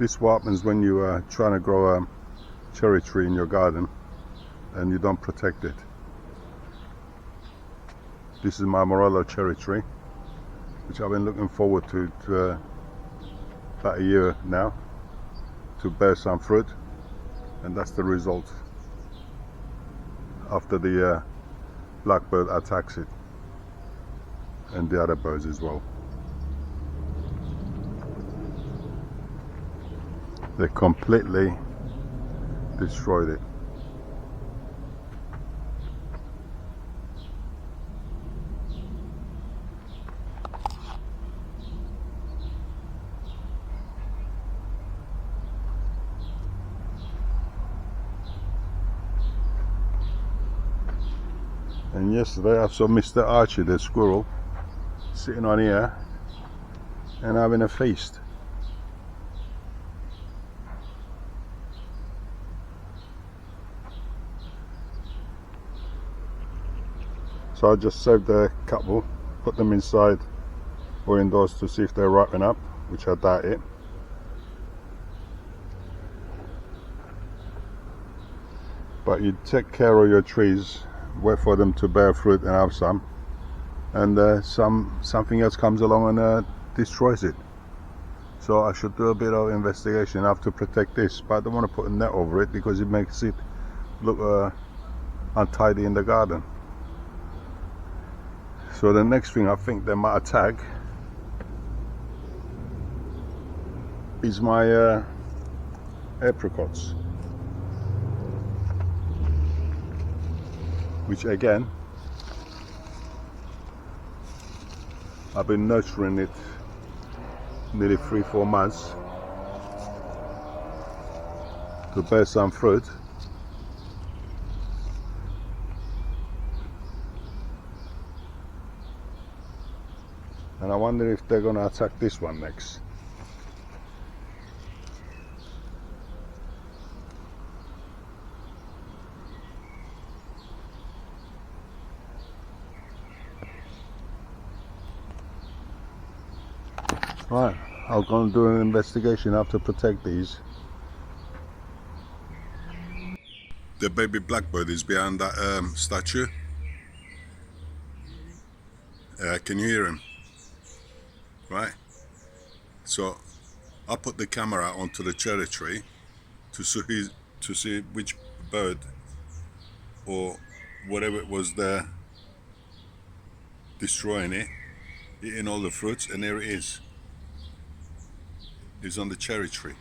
This is what happens when you are trying to grow a cherry tree in your garden and you don't protect it. This is my Morello cherry tree, which I've been looking forward to about a year now, to bear some fruit, and that's the result after the blackbird attacks it, and the other birds as well. They completely destroyed it. And yesterday I saw Mr. Archie, the squirrel, sitting on here and having a feast. So I just saved a couple, put them inside or indoors to see if they're ripening up, which I doubt it. But you take care of your trees, wait for them to bear fruit and have some, and something else comes along and destroys it. So I should do a bit of investigation. I have to protect this, but I don't want to put a net over it because it makes it look untidy in the garden. So the next thing I think they might attack is my apricots, which again I've been nurturing it nearly 3-4 months to bear some fruit. And I wonder if they're going to attack this one next. Right, I'll go and do an investigation. I have to protect these. The baby blackbird is behind that statue. Can you hear him? Right, so I put the camera onto the cherry tree to see which bird or whatever it was there destroying it, eating all the fruits, and there it is. It's on the cherry tree.